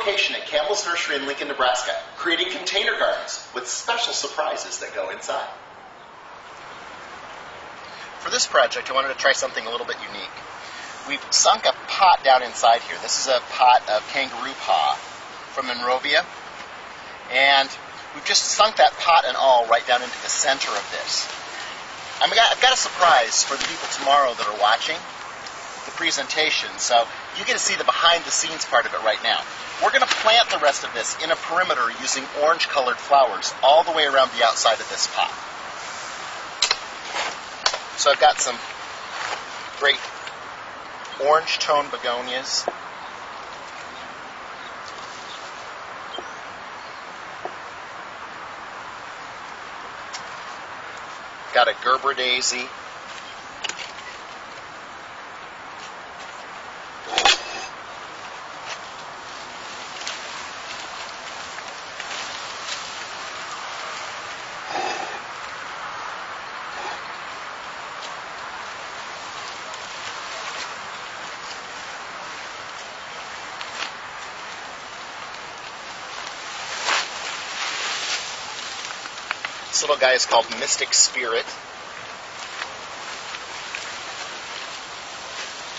location at Campbell's Nursery in Lincoln, Nebraska, creating container gardens with special surprises that go inside. For this project, I wanted to try something a little bit unique. We've sunk a pot down inside here. This is a pot of kangaroo paw from Monrovia, and we've just sunk that pot and all right down into the center of this. I've got a surprise for the people tomorrow that are watching the presentation, so you get to see the behind-the-scenes part of it right now. We're going to plant the rest of this in a perimeter using orange-colored flowers all the way around the outside of this pot. So I've got some great orange-tone begonias. Got a Gerber daisy. This little guy is called Mystic Spirit.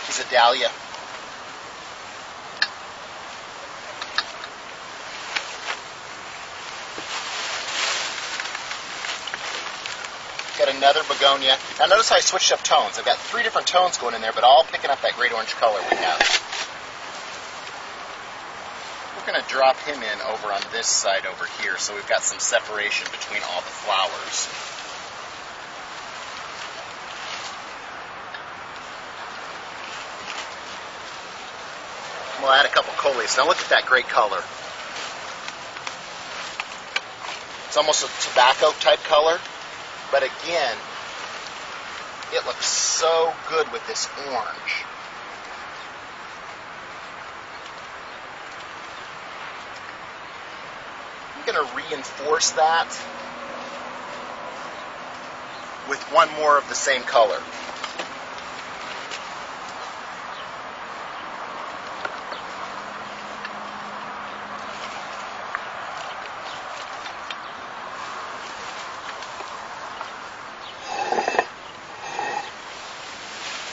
He's a dahlia. Got another begonia. Now notice how I switched up tones. I've got 3 different tones going in there, but all picking up that great orange color we have. We're going to drop him in over on this side over here, so we've got some separation between all the flowers. We'll add a couple coleus. Now look at that great color. It's almost a tobacco type color, but again, it looks so good with this orange. I'm going to reinforce that with one more of the same color.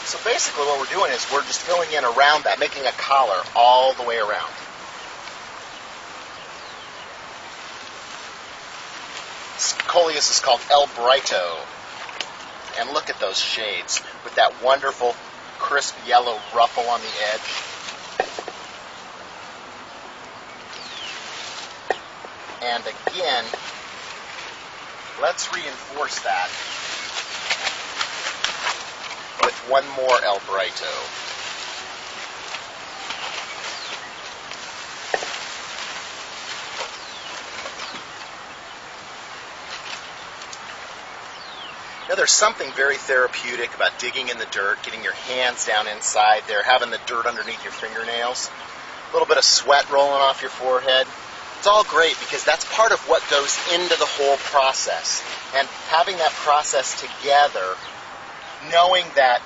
So basically what we're doing is we're just filling in around that, making a collar all the way around. This coleus is called El Brito. And look at those shades with that wonderful crisp yellow ruffle on the edge. And again, let's reinforce that with one more El Brito. Now there's something very therapeutic about digging in the dirt, getting your hands down inside there, having the dirt underneath your fingernails, a little bit of sweat rolling off your forehead. It's all great because that's part of what goes into the whole process. And having that process together, knowing that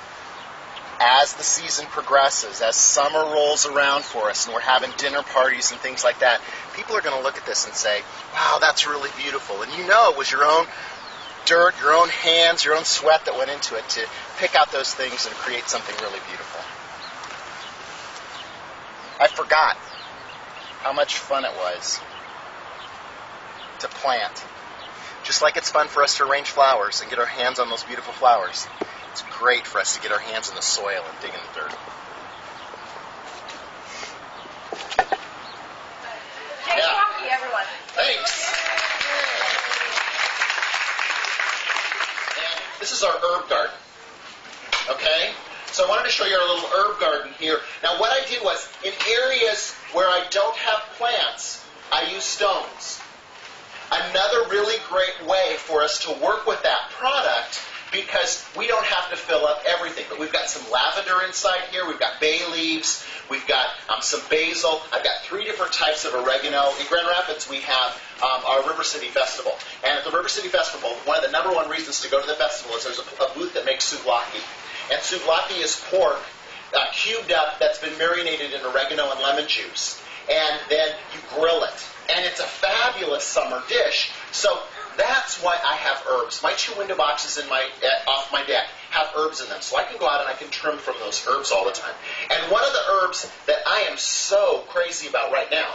as the season progresses, as summer rolls around for us and we're having dinner parties and things like that, people are going to look at this and say, wow, that's really beautiful. And you know it was your own dirt, your own hands, your own sweat that went into it to pick out those things and create something really beautiful. I forgot how much fun it was to plant. Just like it's fun for us to arrange flowers and get our hands on those beautiful flowers, it's great for us to get our hands in the soil and dig in the dirt. Thank you, everyone. Thanks. And this is our herb garden. Okay? So I wanted to show you our little herb garden here. Now what I did was, in areas where I don't have plants, I use stones. Another really great way for us to work with that product, because we don't have to fill up everything. But we've got some lavender inside here. We've got bay leaves. We've got some basil. I've got 3 different types of oregano. In Grand Rapids, we have our River City Festival. And at the River City Festival, one of the #1 reasons to go to the festival is there's a booth that makes souvlaki. And souvlaki is pork cubed up that's been marinated in oregano and lemon juice. and then you grill it. And it's a fabulous summer dish. So that's why I have herbs. My 2 window boxes off my deck have herbs in them. So I can go out and I can trim from those herbs all the time. And one of the herbs that I am so crazy about right now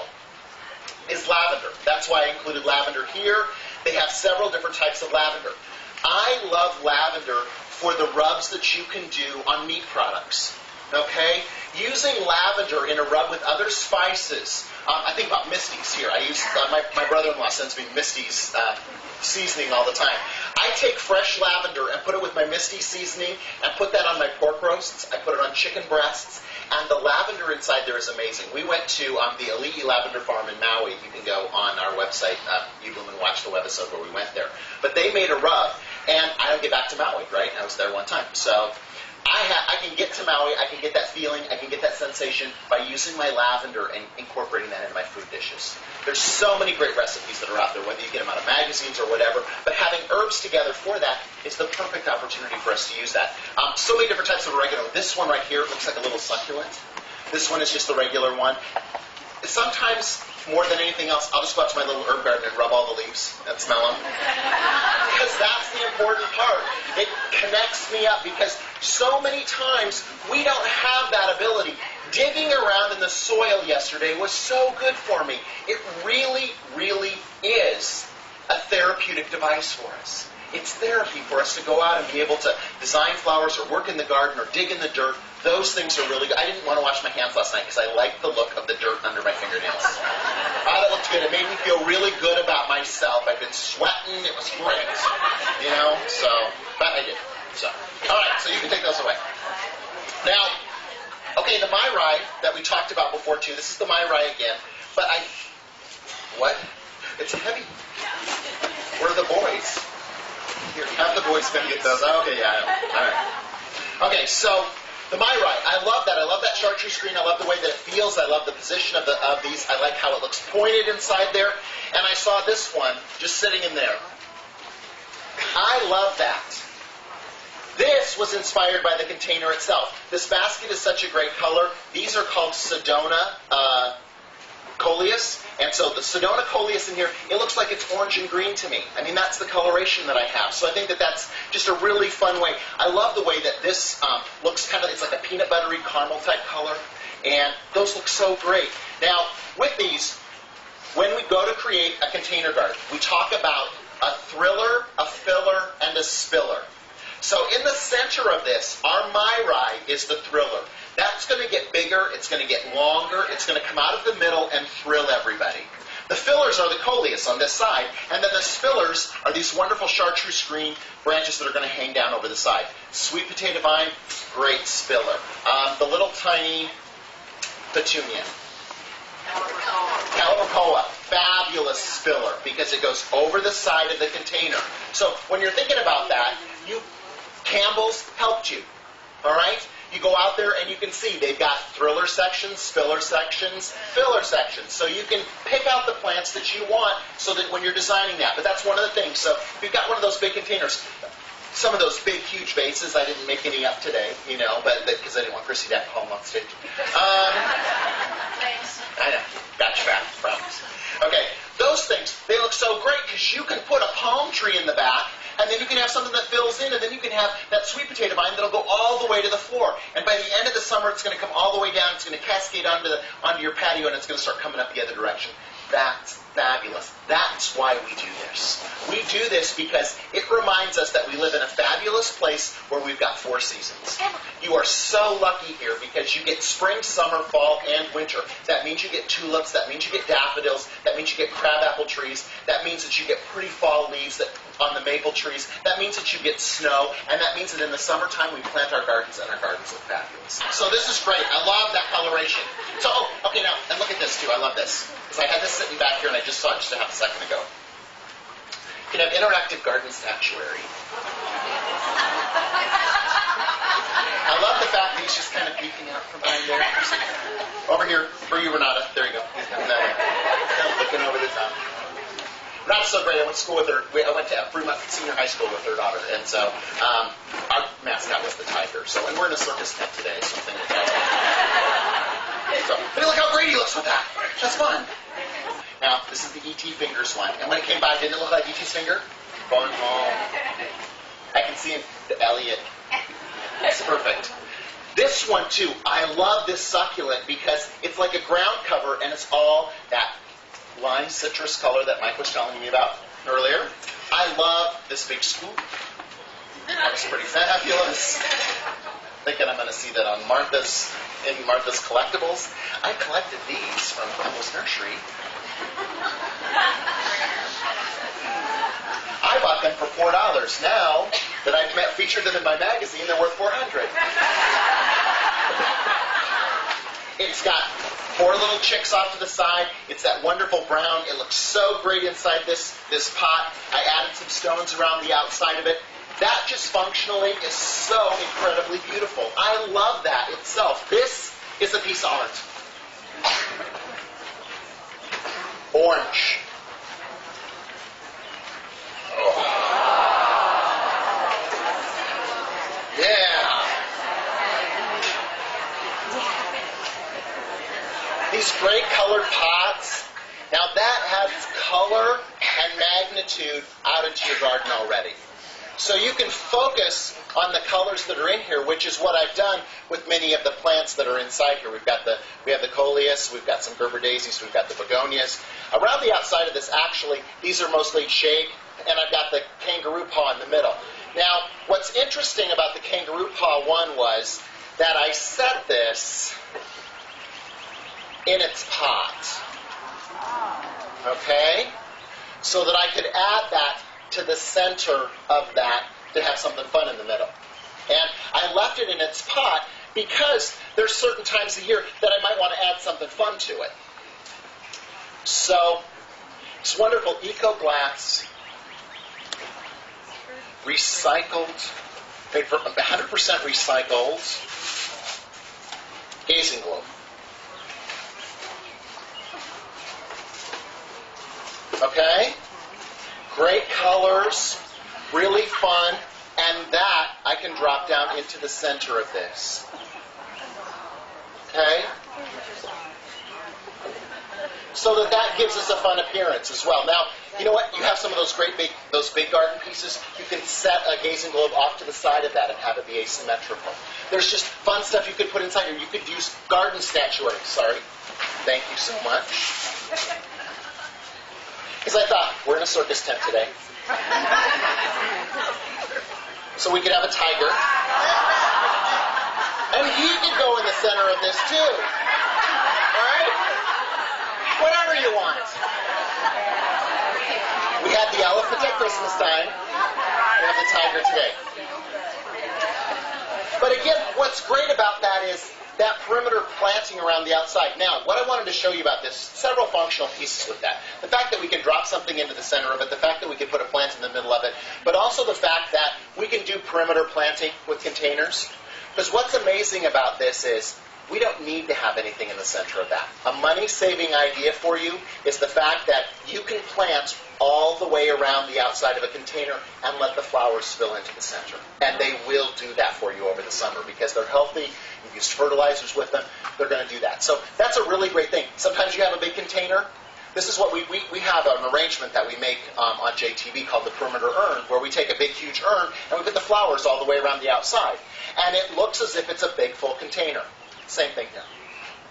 is lavender. That's why I included lavender here. They have several different types of lavender. I love lavender for the rubs that you can do on meat products. Okay? Using lavender in a rub with other spices. I think about Misty's here. I use my brother-in-law sends me Misty's seasoning all the time. I take fresh lavender and put it with my Misty seasoning and put that on my pork roasts. I put it on chicken breasts. And the lavender inside there is amazing. We went to the Ali'i Lavender Farm in Maui. You can go on our website, uBloom, and watch the webisode where we went there. But they made a rub, and I don't get back to Maui, right? I was there one time. So I can get to Maui, I can get that feeling, I can get that sensation by using my lavender and incorporating that into my food dishes. There's so many great recipes that are out there, whether you get them out of magazines or whatever, but having herbs together for that is the perfect opportunity for us to use that. So many different types of oregano. This one right here looks like a little succulent. This one is just the regular one. Sometimes, more than anything else, I'll just go out to my little herb garden and rub all the leaves and smell them. Because that's the important part. It connects me up because so many times we don't have that ability. Digging around in the soil yesterday was so good for me. It really, really is a therapeutic device for us. It's therapy for us to go out and be able to design flowers or work in the garden or dig in the dirt. Those things are really good. I didn't want to wash my hands last night because I liked the look of the dirt under my fingernails. That looked good. It made me feel really good about myself. I've been sweating. It was great. You know? So, but I did. So, all right. So you can take those away. Now, okay, the myri that we talked about before too. This is the myri again. But what? It's heavy. Where are the boys? Here, have the boys come get those. Okay, yeah. All right. Okay, so the myri, I love that. I love that chartreuse green. I love the way that it feels. I love the position of these. I like how it looks pointed inside there. And I saw this one just sitting in there. I love that. This was inspired by the container itself. This basket is such a great color. These are called Sedona coleus. And so the Sedona coleus in here, it looks like it's orange and green to me. I mean, that's the coloration that I have. So I think that that's just a really fun way. I love the way that this looks kind of, it's like a peanut buttery caramel type color. And those look so great. Now, with these, when we go to create a container garden, we talk about a thriller, a filler, and a spiller. So in the center of this, our myri is the thriller. That's going to get bigger, it's going to get longer, it's going to come out of the middle and thrill everybody. The fillers are the coleus on this side, and then the spillers are these wonderful chartreuse green branches that are going to hang down over the side. Sweet potato vine, great spiller. The little tiny petunia. Calibracoa, fabulous spiller because it goes over the side of the container. So when you're thinking about that, Campbell's helped you, all right? You go out there and you can see they've got thriller sections, spiller sections, filler sections. So you can pick out the plants that you want so that when you're designing that. But that's one of the things. So if you've got one of those big containers, some of those big, huge vases, I didn't make any up today, you know, but because I didn't want Chrissy to have to home on stage. I know, gotcha, promise. Okay, those things, they look so great because you can put a palm tree in the back, and then you can have something that fills in, and then you can have that sweet potato vine that'll go all the way to the floor. And by the end of the summer, it's going to come all the way down. It's going to cascade onto your patio, and it's going to start coming up the other direction. That's fabulous. That's why we do this. We do this because it reminds us that we live in a fabulous place where we've got 4 seasons. You are so lucky here because you get spring, summer, fall, and winter. That means you get tulips. That means you get daffodils. That means you get crabapple trees. That means that you get pretty fall leaves on the maple trees. That means that you get snow. And that means that in the summertime we plant our gardens and our gardens look fabulous. So this is great. I love that coloration. So, okay, now, and look at this too. I love this. Because I had this sitting back here and I just saw it just a half a second ago. You can have interactive garden statuary. I love the fact that he's just kind of peeking out from behind there. Over here, for you, Renata. There you go. He's coming that way. Kind of looking over the top. Renata's so great. I went to school with her. I went to Fremont Senior High School with her daughter. And so our mascot was the tiger. So, and we're in a circus tent today. So, but look how great he looks with that. That's fun. Now, this is the E.T. fingers one. And when it came by, didn't it look like E.T.'s finger? Going home. I can see the Elliot. It's perfect. This one, too. I love this succulent because it's like a ground cover, and it's all that lime citrus color that Mike was telling me about earlier. I love this big scoop. That was pretty fabulous. Thinking I'm going to see that on Martha's Collectibles. I collected these from Campbell's Nursery. I bought them for $4. Now that I've featured them in my magazine, they're worth $400. It's got 4 little chicks off to the side. It's that wonderful brown. It looks so great inside this pot. I added some stones around the outside of it. That just functionally is so incredibly beautiful. I love that itself. This is a piece of art. Orange. Oh. Yeah. These great colored pots. Now that has color and magnitude out into your garden already. So you can focus on the colors that are in here, which is what I've done with many of the plants that are inside here. We have the coleus, we've got some Gerber daisies, we've got the begonias. Around the outside of this, actually, these are mostly shade, and I've got the kangaroo paw in the middle. Now, what's interesting about the kangaroo paw one was that I set this in its pot, okay, so that I could add that to the center of that to have something fun in the middle. And I left it in its pot because there's certain times a year that I might want to add something fun to it. So, it's wonderful eco glass, recycled, 100% recycled, gazing globe. Okay? Great colors, really fun, and that I can drop down into the center of this. Okay? So that gives us a fun appearance as well. Now, you know what? You have some of those big garden pieces. You can set a gazing globe off to the side of that and have it be asymmetrical. There's just fun stuff you could put inside here. You could use garden statuary. Sorry. Thank you so much. Because I thought, we're in a circus tent today. So we could have a tiger. And he could go in the center of this too. Alright? Whatever you want. We had the elephant at Christmas time. We have the tiger today. But again, what's great about that is that perimeter planting around the outside. Now, what I wanted to show you about this, several functional pieces with that. The fact that we can drop something into the center of it, the fact that we can put a plant in the middle of it, but also the fact that we can do perimeter planting with containers. Because what's amazing about this is we don't need to have anything in the center of that. A money-saving idea for you is the fact that you can plant all the way around the outside of a container and let the flowers spill into the center. And they will do that for you over the summer because they're healthy. You've used fertilizers with them. They're going to do that. So that's a really great thing. Sometimes you have a big container. This is what we have an arrangement that we make on JTV called the perimeter urn, where we take a big, huge urn and we put the flowers all the way around the outside. And it looks as if it's a big, full container. Same thing here.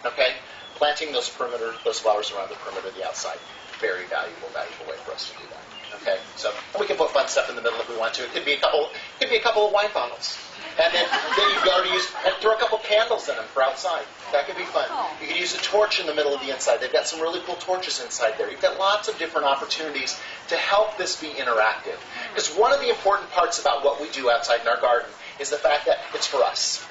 Okay? Planting those flowers around the perimeter of the outside. Very valuable way for us to do that. Okay? So, and we can put fun stuff in the middle if we want to. It could be a couple of wine bottles. And then you can already throw a couple candles in them for outside. That could be fun. You could use a torch in the middle of the inside. They've got some really cool torches inside there. You've got lots of different opportunities to help this be interactive. Because one of the important parts about what we do outside in our garden is the fact that it's for us.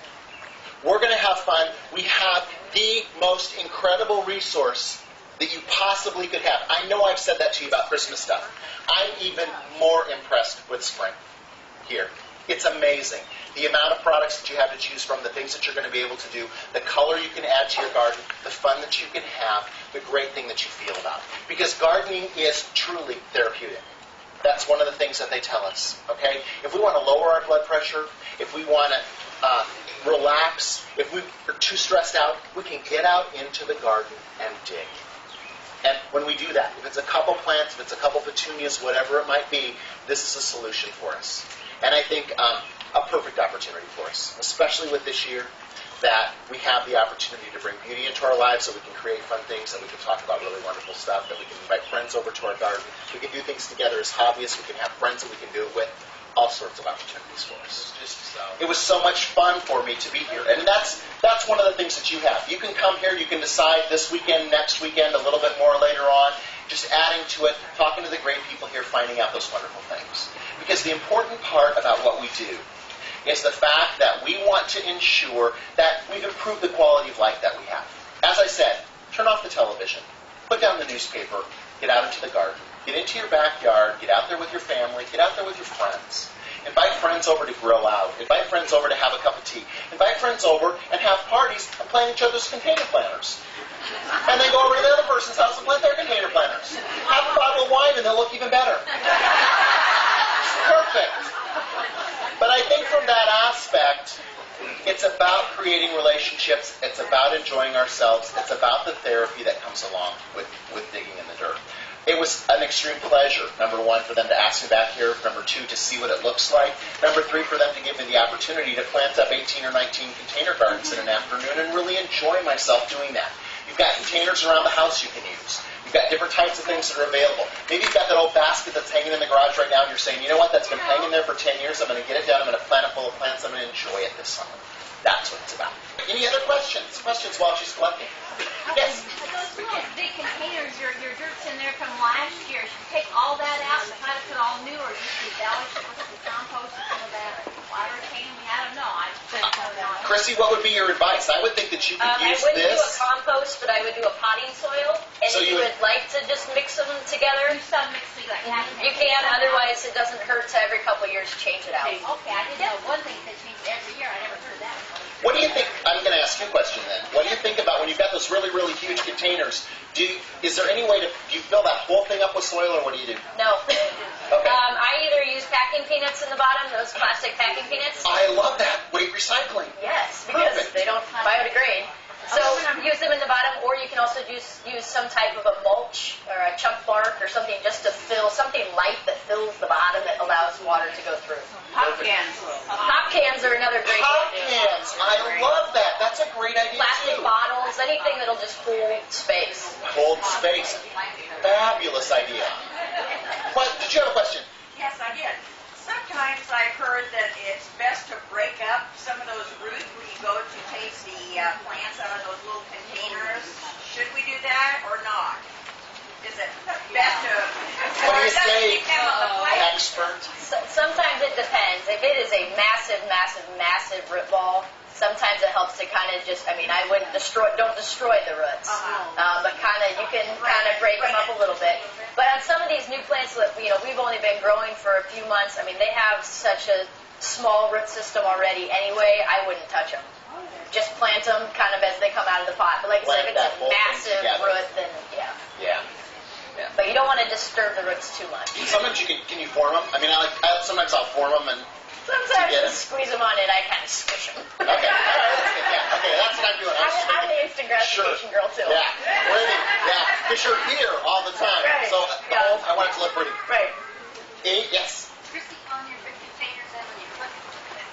We're going to have fun. We have the most incredible resource that you possibly could have. I know I've said that to you about Christmas stuff. I'm even more impressed with spring here. It's amazing. The amount of products that you have to choose from, the things that you're going to be able to do, the color you can add to your garden, the fun that you can have, the great thing that you feel about it. Because gardening is truly therapeutic. That's one of the things that they tell us. Okay? If we want to lower our blood pressure, if we want to relax, if we are too stressed out, we can get out into the garden and dig. And when we do that, if it's a couple plants, if it's a couple petunias, whatever it might be, this is a solution for us. And I think a perfect opportunity for us, especially with this year, that we have the opportunity to bring beauty into our lives, so we can create fun things, that we can talk about really wonderful stuff, that we can invite friends over to our garden. We can do things together as hobbyists. We can have friends that we can do it with. All sorts of opportunities for us. It was so much fun for me to be here. And that's one of the things that you have. You can come here, you can decide this weekend, next weekend, a little bit more later on, just adding to it, talking to the great people here, finding out those wonderful things. Because the important part about what we do is the fact that we want to ensure that we've improved the quality of life that we have. As I said, turn off the television, put down the newspaper, get out into the garden, get into your backyard, get out there with your family, get out there with your friends. Invite friends over to grill out. Invite friends over to have a cup of tea. Invite friends over and have parties and plant each other's container planters. And then go over to the other person's house and plant their container planters. Have a bottle of wine and they'll look even better. Perfect. But I think from that aspect, it's about creating relationships. It's about enjoying ourselves. It's about the therapy that comes along with digging in the dirt. It was an extreme pleasure, number one, for them to ask me back here. Number two, to see what it looks like. Number three, for them to give me the opportunity to plant up 18 or 19 container gardens in an afternoon and really enjoy myself doing that. You've got containers around the house you can use. You've got different types of things that are available. Maybe you've got that old basket that's hanging in the garage right now and you're saying, you know what, that's been hanging there for 10 years. I'm going to get it down. I'm going to plant it full of plants. I'm going to enjoy it this summer. That's what it's about. Any other questions? Questions while she's collecting? Yes? Those little big containers, your dirt's in there from last year. Should you take all that out and try to put all new, or just embellish it with some compost and some of that water retaining? I don't know. Chrissy, what would be your advice? I would think that you could use this. I wouldn't do a compost, but I would do a potting soil. And So if you would like to just mix them together, Do some mixing like that. you can. Otherwise, it doesn't hurt to every couple of years change it out. Okay, I didn't know one thing that changed every year. I never heard of that. What do you think? I'm going to ask you a question then. What do you think about when you've got those really, really huge containers? Is there any way do you fill that whole thing up with soil, or what do you do? No. Okay. I either use packing peanuts in the bottom, those plastic packing peanuts. I love that. Weight recycling. Yes, because Perfect. they don't biodegrade. So use them in the bottom, or you can also use some type of a mulch or a chunk bark or something just to fill, something light that fills the bottom that allows water to go through. Pop cans. Pop cans are another great Pop idea. cans. I love that. That's a great idea Plastic too. bottles, anything that'll just hold space. Hold space. Fabulous idea. What? Did you have a question? Yes, I did. Sometimes I've heard that it's best to break up some of those roots when you go to take the plants out of those little containers. Should we do that or not? Is it best to... What do you or does it say, keep them on the plant? expert? Sometimes it depends. If it is a massive, massive, massive root ball, sometimes it helps to kind of just, I wouldn't don't destroy the roots. But you can kind of break them up a little bit. But on some of these new plants that, we've only been growing for a few months, they have such a small root system already anyway, I wouldn't touch them. Just plant them kind of as they come out of the pot. But like I said, if it's a massive root, then Yeah. But you don't want to disturb the roots too much. Sometimes can you form them? Sometimes I'll form them and Sometimes you squeeze them on it, I kind of squish them. Okay, all right, that's good. Yeah, okay, that's what I'm doing. I'm the instant gratification girl too. Yeah, because you're here all the time. Right. So I want it to look pretty. Right. Yes. Chrissy, on your big containers, then when you put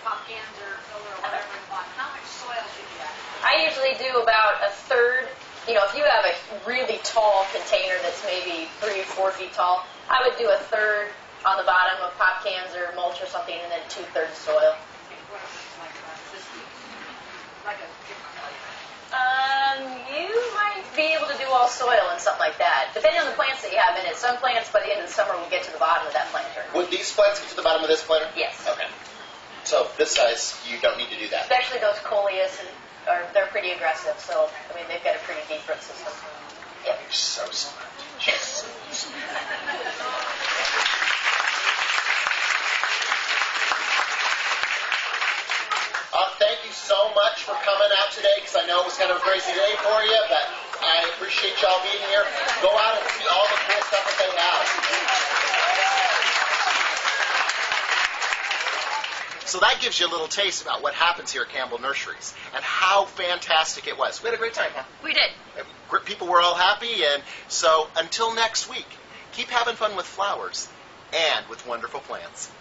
pop cans or filler or whatever in the bottom, how much soil should you add? I usually do about a third. If you have a really tall container that's maybe 3 or 4 feet tall, I would do a third on the bottom of pop cans or mulch or something, and then 2/3 soil. You might be able to do all soil and something like that, depending on the plants that you have in it. Some plants by the end of the summer will get to the bottom of that planter. Would these plants get to the bottom of this planter? Yes. Okay. So this size, you don't need to do that. Especially those coleus, they're pretty aggressive, so they've got a pretty deep root system. Yep. You're so smart. Yes. Thank you so much for coming out today, because I know it was kind of a crazy day for you, but I appreciate y'all being here. Go out and see all the cool stuff that they have. So that gives you a little taste about what happens here at Campbell Nurseries and how fantastic it was. We had a great time, huh? We did. People were all happy, and so until next week, keep having fun with flowers and with wonderful plants.